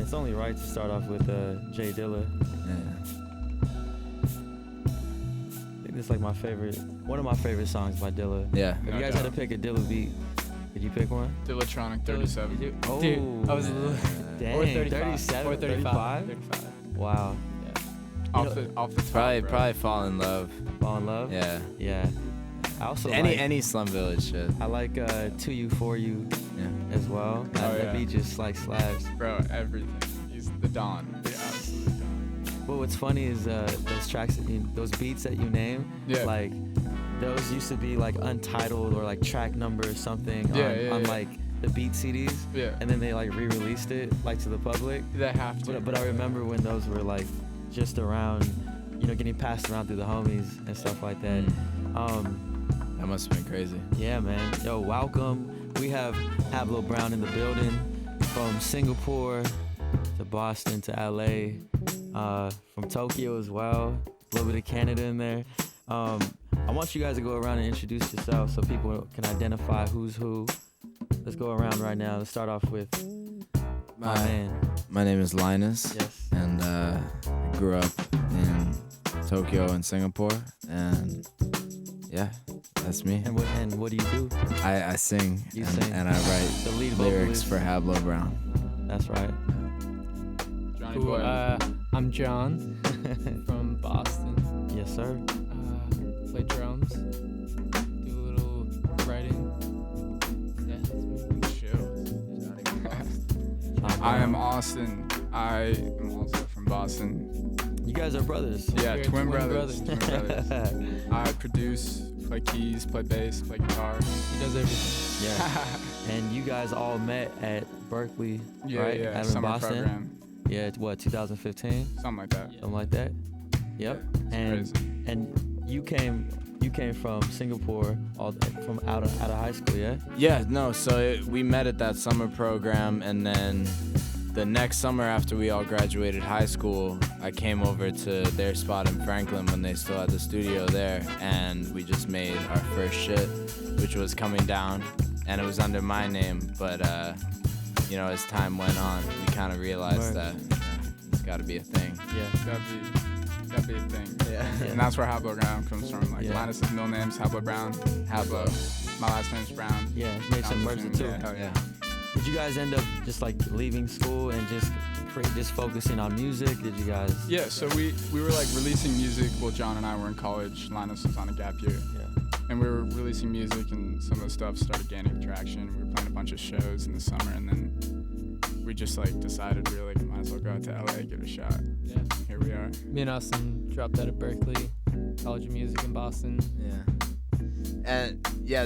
it's only right to start off with J Dilla. Yeah. I think this is like one of my favorite songs by Dilla. Yeah. If you guys had to pick a Dilla beat, did you pick one? Dillatronic 37. Oh, Dude, I was a little. dang, Or 35. 37, Or 35. 35? Wow. Yeah. Off the top, Probably bro. probably Fall in Love. Fall in Love? Yeah. Yeah. I also Any Slum Village shit. I like To You For You Yeah. as well. That beat just like slaps. Bro, everything. He's the Don. The absolute Don. But what's funny is those tracks, those beats that you name, Yeah. like those used to be like untitled or like track number or something on like the beat CDs. Yeah. And then they like re-released it like to the public. They have to. But I remember when those were like just around, getting passed around through the homies and stuff like that. That must have been crazy. Yeah, man. Yo, welcome. We have Hablot Brown in the building from Singapore to Boston to LA, from Tokyo as well. A little bit of Canada in there. I want you guys to go around and introduce yourselves so people can identify who's who. Let's go around right now. Let's start off with my man. My name is Linus. Yes. And I grew up in Tokyo and Singapore. And yeah, that's me. And what do you do? I sing. You and, sing. And I write The lead lyrics vocalist. for Hablot Brown. That's right. Johnny Cool. Boy. I'm John from Boston. Yes, sir. Play drums. Do a little writing. Yeah, that's me. Chill. I am Austin. I am also from Boston. You guys are brothers. Yeah, We're twin twin brothers. brothers. Twin brothers. I produce, play keys, play bass, play guitar. He does everything. Yeah. And you guys all met at Berklee, Yeah, right? yeah. Out in Summer Boston. program. Yeah, what, 2015? Something like that. Yeah. Something like that. Yep. It's crazy. And you came from Singapore, from out of high school, yeah? Yeah, no, so we met at that summer program, and then the next summer after we all graduated high school, I came over to their spot in Franklin when they still had the studio there, and we just made our first shit, which was Coming Down, and it was under my name, but as time went on, we kind of realized that it's got to be a thing. Yeah. Gotta be a thing. Yeah. And that's where Hablot Brown comes from. Like, Yeah. Linus's middle name's Hablot Brown. Habbo. My last name's Brown. Yeah, makes it Down the merge the tune, two. yeah, hell yeah. Did you guys end up just like leaving school and just focusing on music? Did you guys? Yeah, so we were like releasing music while John and I were in college. Linus was on a gap year. Yeah. And we were releasing music, and some of the stuff started gaining traction. We were playing a bunch of shows in the summer, and then we just like decided we were like, might as well go out to LA, give it a shot. Yeah. Here we are. Me and Austin dropped out of Berklee, College of Music in Boston. Yeah. And yeah,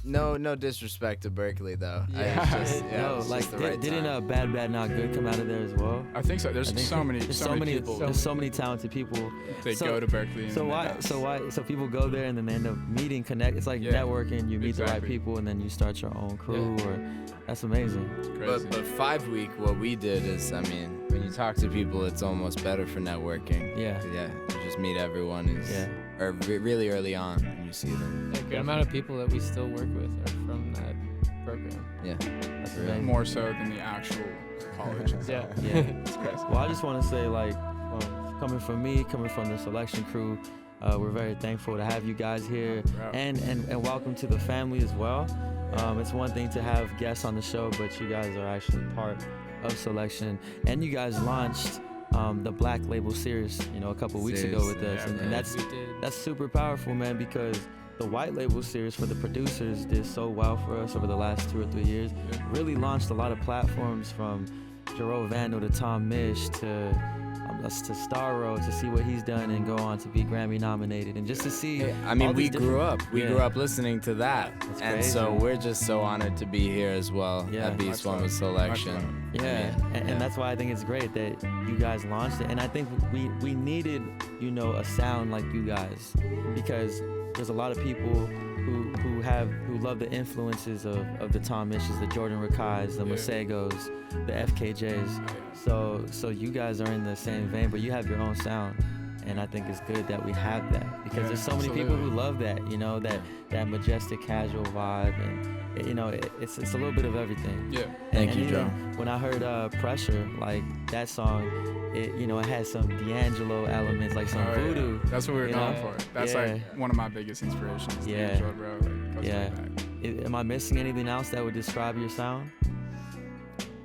no disrespect to Berklee though. Yeah. Didn't Bad Bad Not Good come out of there as well? I think so. There's so many people There's so many talented people. that So- go to Berklee. So people go there and then they end up meeting, connect. It's like Yeah. networking. You meet the right Exactly. people and then you start your own crew. Yeah. Or that's amazing. It's crazy. But 5 week, what we did is, when you talk to people, it's almost better for networking. Yeah. Yeah, you just meet everyone really early on, and you see them. A good amount of people that we still work with are from that program. Yeah. That's Really. amazing. More so than the actual college. Yeah. Yeah. It's crazy. Well, I just want to say, like, coming from the Soulection crew, we're very thankful to have you guys here, Bro. and welcome to the family as well. It's one thing to have guests on the show, but you guys are actually part of Soulection, and you guys launched the Black Label series, a couple weeks ago with us, Yeah, and We did. that's super powerful, man, because the White Label series for the producers did so well for us over the last 2 or 3 years. Yeah. Really launched a lot of platforms, from Jerome Vandal to Tom Misch to Starro, to see what he's done and go on to be Grammy nominated, and just to see. We grew up. We Yeah. grew up listening to that, That's and crazy. so we're just so honored to be here as well Yeah. at Beast Much One with love. Much Soulection. love. Yeah, and that's why I think it's great that you guys launched it, and I think we needed a sound like you guys, because there's a lot of people who love the influences of the Tom Misches, the Jordan Rakais, the Masegos, the FKJs. So you guys are in the same vein, but you have your own sound, and I think it's good that we have that because Yeah, there's so many people who love that, you know, that majestic casual vibe, and you know, it's a little bit of everything. Yeah. Thank you, even Joe. When I heard Pressure, like that song, it had some D'Angelo elements, like some voodoo. Yeah. That's what we were you going know? for. That's like one of my biggest inspirations. Yeah. D'Angelo, bro. Like, goes way Yeah. back. Am I missing anything else that would describe your sound?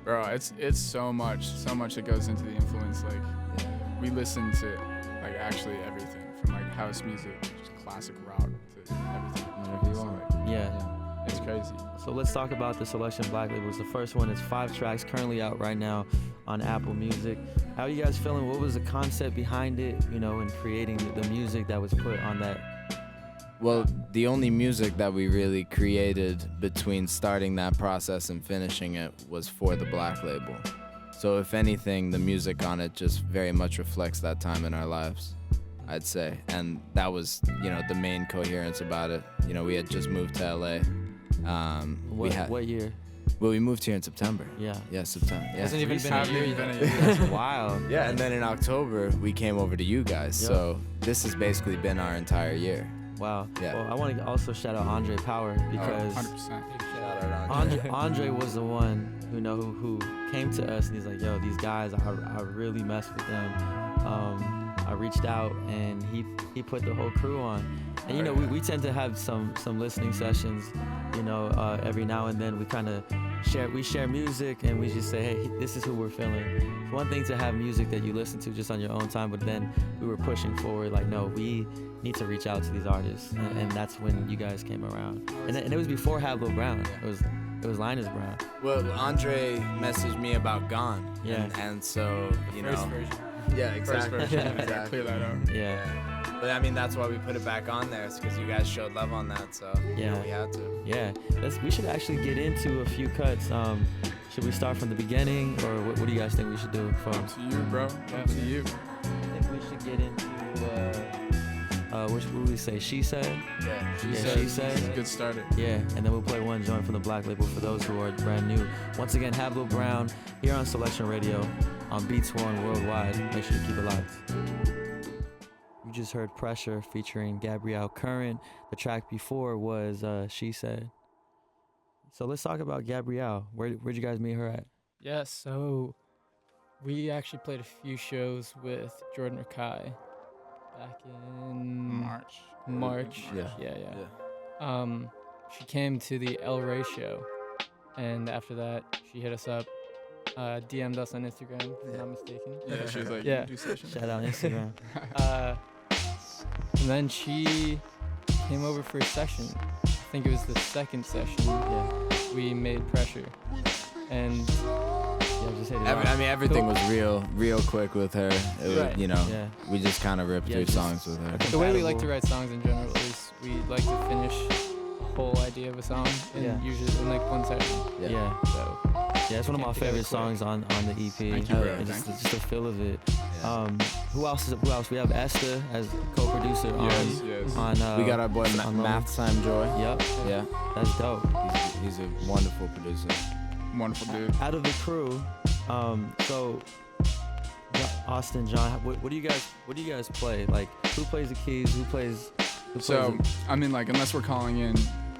Bro, it's so much that goes into the influence. Like, we listen to like actually everything from like house music, just classic rock to everything. Whatever you So, want. like, Yeah. it's crazy. So let's talk about the Soulection Black Labels. The first one is 5 tracks, currently out right now on Apple Music. How are you guys feeling? What was the concept behind it, you know, in creating the music that was put on that? Well, the only music that we really created between starting that process and finishing it was for the Black Label. So if anything, the music on it just very much reflects that time in our lives, I'd say. And that was, you know, the main coherence about it. You know, we had just moved to LA. What year? Well, we moved here in September. Yeah. Yeah, September. Yeah. Hasn't even been a Hasn't year even yet. been a year. That's wild. Yeah, and then in October, we came over to you guys. Yep. So this has basically been our entire year. Wow. Yeah. Well, I want to also shout out Andre Power because 100%. Andre was the one who came to us and he's like, yo, these guys, I really mess with them. I reached out and he put the whole crew on. And you know, we tend to have some listening sessions, you know, every now and then we kind of share music and we just say, hey, this is who we're feeling. It's one thing to have music that you listen to just on your own time, but then we were pushing forward like, no, we need to reach out to these artists, and that's when you guys came around. And it was before Hablot Brown. It was Linus Brown. Well, Andre messaged me about Gone. Yeah. And so, you First know. version. Yeah, First version. Exactly. Yeah, clear that up. Yeah. But I mean, that's why we put it back on there, because you guys showed love on that, so Yeah. we had to. Yeah. We should actually get into a few cuts. Should we start from the beginning, or what do you guys think we should do? Up to you, bro. Up to you. I think we should get into what would we say? She Said? Yeah. She It's Said? a good starter. Yeah, and then we'll play one joint from the Black Label for those who are brand new. Once again, Hablot Brown here on Soulection Radio on Beats One Worldwide. Make sure you keep it locked. You just heard Pressure featuring Gabrielle Current. The track before was She Said. So let's talk about Gabrielle. Where'd you guys meet her at? Yeah, so we actually played a few shows with Jordan Rakai back in March. Yeah. She came to the El Rey show, and after that, she hit us up, DM'd us on Instagram, if I'm not mistaken. Yeah, she was like, Yeah. do session. Shout out Instagram. And then she came over for a session. I think it was the second session. Yeah. We made Pressure, and Yeah, just hit it off. I mean, everything was real quick with her. It was, Right. you know, Yeah. we just kind of ripped Yeah, through just- songs with her. the way we like to Compatible. write songs in general is we like to finish the whole idea of a song, and Yeah. usually in like one session. Yeah. So Yeah, it's one of my Came together favorite quick. songs on the EP. Thank you, bro. And just Thank the feel of it. Yeah. Who else? We have Esther as co-producer Yes. on. We got our boy on Math Time Joy. Yep, Yeah, that's dope. he's a wonderful producer. Wonderful dude. Out of the crew, so Austin, John, what do you guys play? Like, who plays the keys? Who plays? So, I mean, like, unless we're calling in,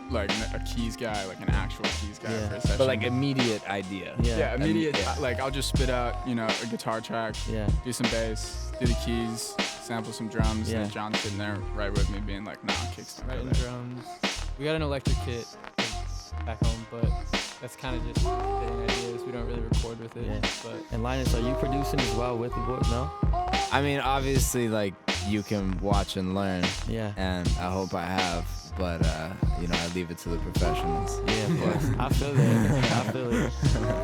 like, a keys guy, like an actual keys guy Yeah. for a session. But like immediate idea. yeah, immediate, yeah. like, I'll just spit out, you know, a guitar track, Yeah. do some bass, do the keys, sample some drums, Yeah. and John's sitting there right with me being like, nah, kicks don't go writing there. drums. We got an electric kit back home, but that's kind of just fitting ideas. We don't really record with it. Yeah. But And Linus, are you producing as well with the boys? No. I mean, obviously, like you can watch and learn, Yeah. and I hope I have. But you know, I leave it to the professionals. Yeah, of course. I feel it. I feel it.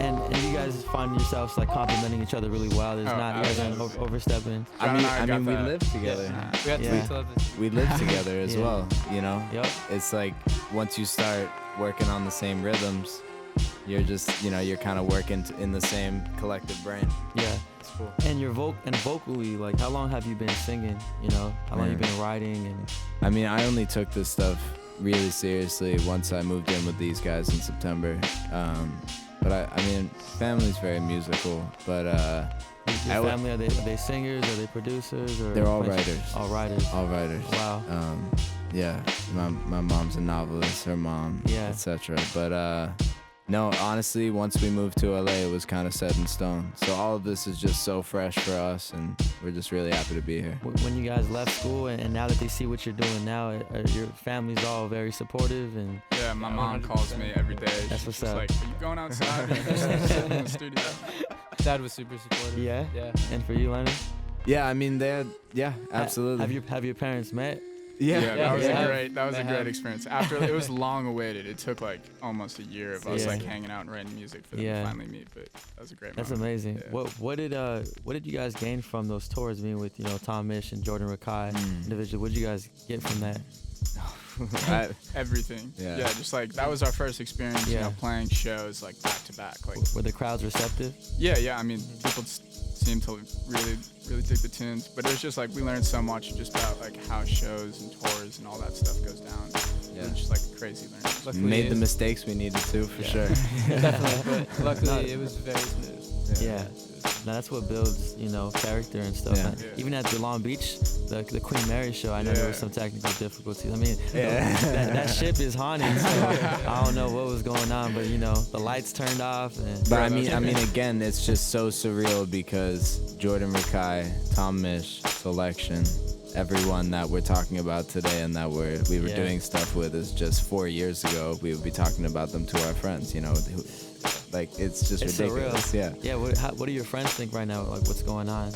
And you guys find yourselves like complimenting each other really well. There's Oh, not you guys aren't absolutely. overstepping. John and I got we that. live together. we got Yeah. to love this. We live together as Yeah. well. You know, Yep. it's like once you start working on the same rhythms, you're just, you know, you're kind of working in the same collective brain. Yeah. It's cool. And your vocally, like, how long have you been singing? You know, how long you Man. been writing? And I mean, I only took this stuff really seriously once I moved in with these guys in September. But I mean, family's very musical. But Your family, are they singers? Are they producers? Or they're all players? writers. All writers. All writers. Wow. Yeah, my mom's a novelist. Her mom, Yeah. etc. But no, honestly, once we moved to LA, it was kind of set in stone. So all of this is just so fresh for us, and we're just really happy to be here. When you guys left school and now that they see what you're doing now, your family's all very supportive and Yeah, my mom calls me every day. That's She's what's just up. like, are you going outside? Or are you just sitting in the studio? Dad was super supportive. Yeah? Yeah. And for you, Leonard? Yeah, I mean, absolutely. Have your parents met? Yeah, that was yeah. a great experience. After it was long awaited. It took like almost a year of us Yeah. like hanging out and writing music for them Yeah. to finally meet. But that was a great That's moment. amazing. Yeah. What did you guys gain from those tours, being with Tom Misch and Jordan Rakai individually? What did you guys get from that? Everything. Yeah. Just like that was our first experience, Yeah. playing shows like back to back. Like Were the crowds receptive? yeah. I mean, people seem to really dig the tunes, but it was just like we learned so much just about like how shows and tours and all that stuff goes down. It was just like crazy learning. Luckily, Made the mistakes we needed to, for sure. Definitely, but luckily it was very smooth. Yeah. Now that's what builds, character and stuff. Yeah. And even at the Long Beach, the Queen Mary show, I know there was Yeah. some technical difficulties. I mean, that ship is haunting, so I don't know what was going on, but the lights turned off. And But I mean, again, it's just so surreal because Jordan Rakai, Tom Misch, Soulection, everyone that we're talking about today and that we were Yeah. doing stuff with is just 4 years ago. We would be talking about them to our friends, like it's just It's ridiculous. surreal. Yeah. What do your friends think right now? Like, what's going on?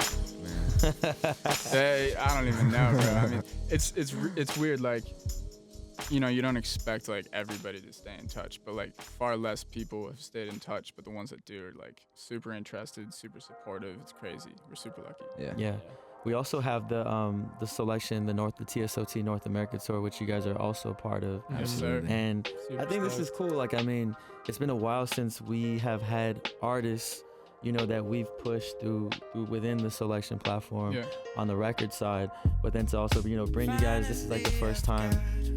I don't even know, bro. I mean, it's weird. Like, you don't expect like everybody to stay in touch, but like far less people have stayed in touch. But the ones that do are like super interested, super supportive. It's crazy. We're super lucky. Yeah. We also have the Soulection, the TSOT North America tour, which you guys are also part of. Yes, sir. And Super I think this is cool. Like, I mean, it's been a while since we have had artists, that we've pushed through within the Soulection platform Yeah. on the record side, but then to also, bring you guys, this is like the first time,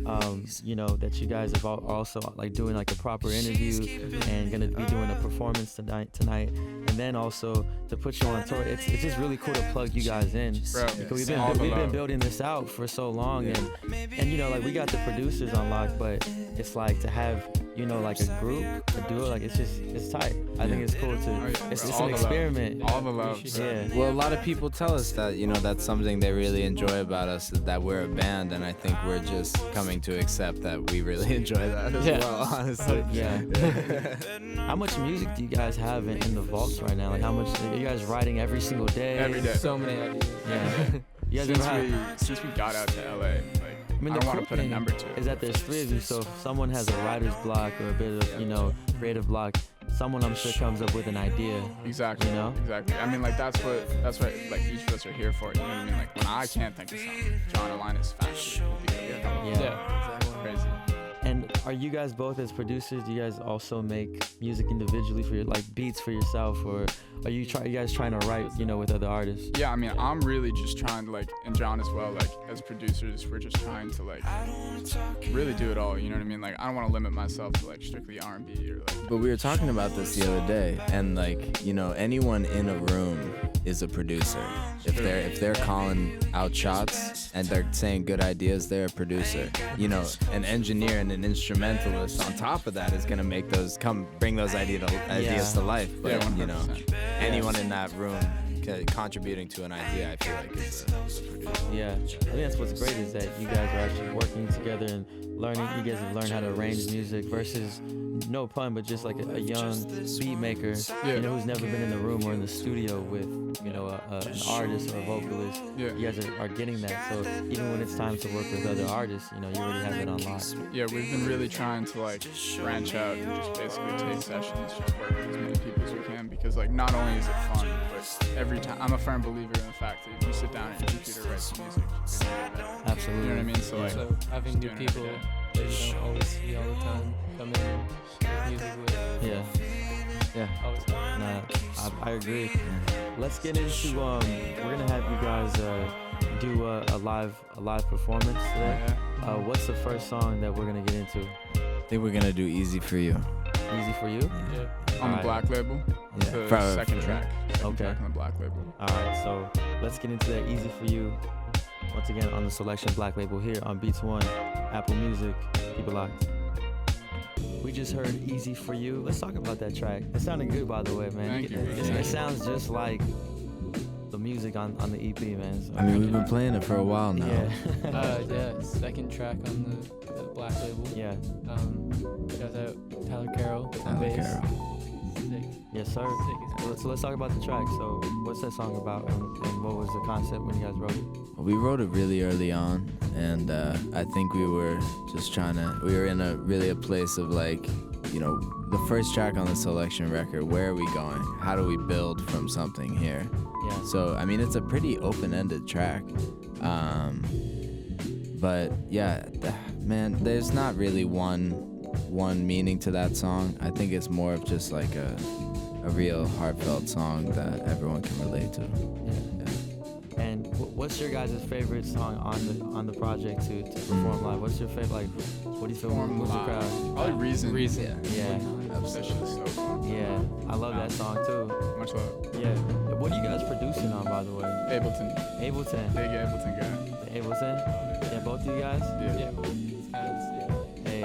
that you guys have also like doing like a proper interview and gonna be doing a performance tonight, and then also to put you on tour. It's just really cool to plug you guys in. Bro, Because all the we've been love. building this out for so long, and like we got the producers on lock, but it's like to have like a group to do it, like it's tight. I think it's cool to it's All an the experiment. Love. All the love. Yeah. Well, a lot of people tell us that, that's something they really enjoy about us, that we're a band, and I think we're just coming to accept that we really enjoy that as well, honestly. Yeah. How much music do you guys have in the vaults right now? Like, how much are you guys writing every single day? Every day. So many ideas. Yeah. You guys ever have? Since we got out to LA, like I mean, I the don't want cool to put a thing number to it. is that there's 3 of you, so if someone has a writer's block or a bit of, creative block, someone I'm sure comes up with an idea. Exactly. Exactly. I mean, like that's what like each of us are here for. You know what I mean? Like when I can't think of something, John or Linus fast. Yeah. Crazy. And are you guys both as producers? Do you guys also make music individually for your beats for yourself, or are you guys trying to write, with other artists? Yeah, I mean, I'm really just trying to and John as well. Like as producers, we're just trying to really do it all. You know what I mean? Like I don't want to limit myself to strictly R&B or But we were talking about this the other day, and anyone in a room is a producer. If they're calling out shots and they're saying good ideas, they're a producer. An engineer and an instrumentalist on top of that is gonna bring those ideas to life. But Yeah, 100%. anyone in that room contributing to an idea, I feel like is a producer. Yeah, I think that's what's great is that you guys are actually working together and learning. You guys have learned how to arrange music versus, no pun, but just like a young beat maker, who's never been in the room or in the studio with, an artist or a vocalist. Yeah. You guys are getting that. So even when it's time to work with other artists, you already have it on lock. Yeah, we've been really trying to branch out and just basically take sessions, just work with as many people as we can, because not only is it fun, but every time I'm a firm believer in the fact that if you sit down at your computer and write some music, it's gonna be better. Absolutely. You know what I mean? So So having new doing it people every that you don't always see all the time come in and make music with. Yeah. Yeah. Always. Nah, I agree. Let's get into we're gonna have you guys do a live performance today. What's the first song that we're gonna get into? I think we're gonna do Easy For You. Easy for you. Yeah. On the Alright. Black label. Yeah. The For- second track. Second Okay. track on the Black label. All right, so let's get into that Easy for You. Once again on the Soulection Black label here on Beats One, Apple Music. Keep it locked. We just heard Easy for You. Let's talk about that track. It sounded good, by the way, man. Thank you. It sounds just like the music on the EP, man. So, I mean, we've been playing it for a while now. yeah. Yeah, second track on the Black label. Yeah. Shout out Tyler Carroll. Tyler bass. Carroll. Sick. Yes, sir. Sick as So let's talk about the track. So what's that song about, and what was the concept when you guys wrote it? We wrote it really early on, and I think we were just we were in a place of like, you know, the first track on the Soulection record, where are we going? How do we build from something here? Yeah. So, I mean, it's a pretty open-ended track. But yeah, man, there's not really one meaning to that song. I think it's more of just like a real heartfelt song that everyone can relate to. Yeah. And what's your guys' favorite song on the project to perform live? What's your favorite, like, what do you feel moves the crowd? Probably Reason. Yeah. That shit is so fun. Yeah, I love that song too. Much love. Yeah. What are you guys producing on, by the way? Ableton. Ableton. Big Ableton guy. The Ableton? Yeah, both of you guys? Yeah. It's kind of, Hey.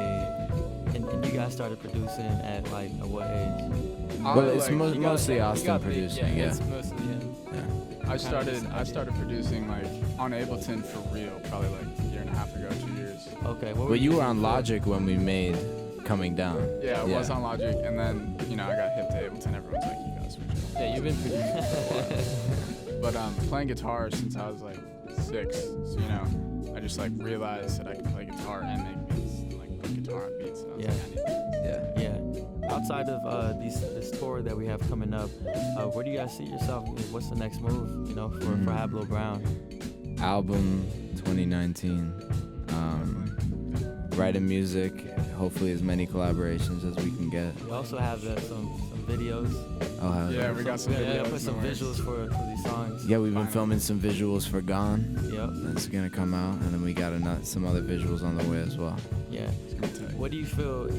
And you guys started producing at like at what age? Well, it's like, mostly he Austin got big, producing, yeah. It's mostly him. I started producing like on Ableton for real, probably like a year and a half ago, 2 years. Okay. What Well, you were using on for? Logic when we made Coming Down. Yeah, I was on Logic, and then I got hip to Ableton. Everyone's like, you gotta switch it. Yeah, you've been producing for a while. But playing guitar since I was like 6, so I just like realized that I could play guitar and make beats, and like put guitar on beats. And I was Yeah. like, I need to do Yeah. Yeah. Outside of this tour that we have coming up, where do you guys see yourself? What's the next move? For Hablot Brown. Album 2019. Writing music, hopefully as many collaborations as we can get. We also have some videos. I'll have Yeah, we got some We gotta videos. put some in the works. visuals for these songs. Yeah, we've been Finally. filming some visuals for Gone. Yep. That's gonna come out, and then we got some other visuals on the way as well. Yeah. It's gonna be tight. What do you feel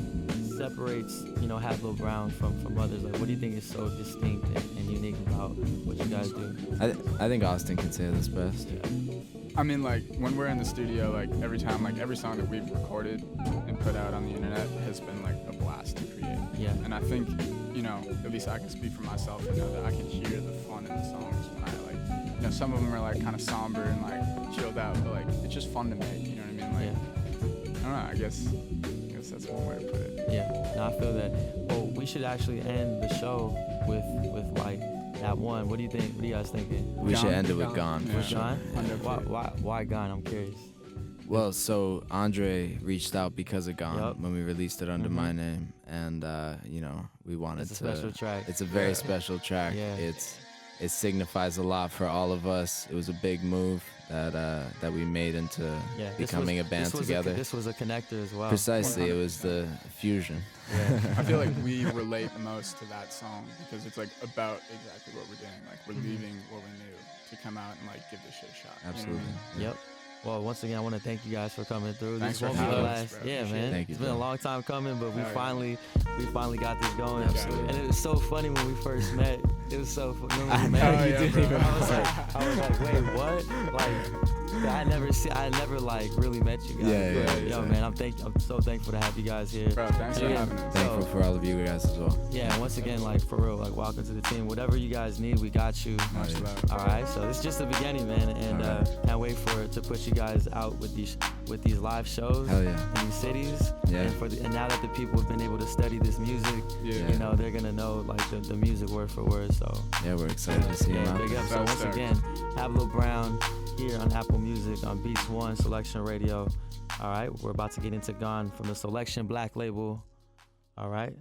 separates, Hablot Brown from others? Like, what do you think is so distinct and unique about what you guys do? I think Austin can say this best. I mean, like, when we're in the studio, like, every time, like, every song that we've recorded and put out on the internet has been, like, a blast to create. Yeah. And I think, at least I can speak for myself and know that I can hear the fun in the songs when I, like, some of them are, like, kind of somber and, like, chilled out, but, like, it's just fun to make, you know what I mean? Like, Yeah. I don't know, I guess that's one way to put it. Yeah. No, I feel that. Well, we should actually end the show with like that one. What do you think? What are you guys thinking? We should Gone? end it with Gone. Gone Yeah. for With sure. John? Yeah. Why Gone? I'm curious. Well, so Andre reached out because of Gone Yup. when we released it under Mhm. my name, and we wanted It's a to. special track. It's a very Yeah. special track. Yeah. It signifies a lot for all of us. It was a big move that we made into Yeah. becoming a band together. This was a connector as well. Precisely, it was the fusion. Yeah. I feel like we relate most to that song because it's, like, about exactly what we're doing. Like, we're leaving what we knew to come out and, like, give this shit a shot. You know what I Absolutely. mean? Yep. Well, once again, I want to thank you guys for coming through. Thanks this for won't be the having us, last. bro. Yeah, Appreciate man. it. Thank you, It's been a bro. long time coming, but we Hell yeah. finally got this going. Absolutely. And it was so funny when we first met. It was so funny. When we I met, know, you didn't even- I was like, wait, what? Like, I never like really met you guys. Yeah, But, yeah. Yo, man, I'm so thankful to have you guys here. Bro, thanks for Yeah. having us. Thankful for all of you guys as well. Yeah, and once again, like, for real, like, welcome to the team. Whatever you guys need, we got you. Much yeah. love. All right, so it's just the beginning, man, and All right. can't wait to put you guys out with these live shows Hell yeah. in these cities. Yeah. And now that the people have been able to study this music, Yeah. they're gonna know like the music word for word. So Yeah, we're excited to see him yeah, out big there. up. So That's once dope. again, Hablot Brown here on Apple Music on Beats One Soulection Radio. All right, we're about to get into Gone from the Soulection Black label. All right.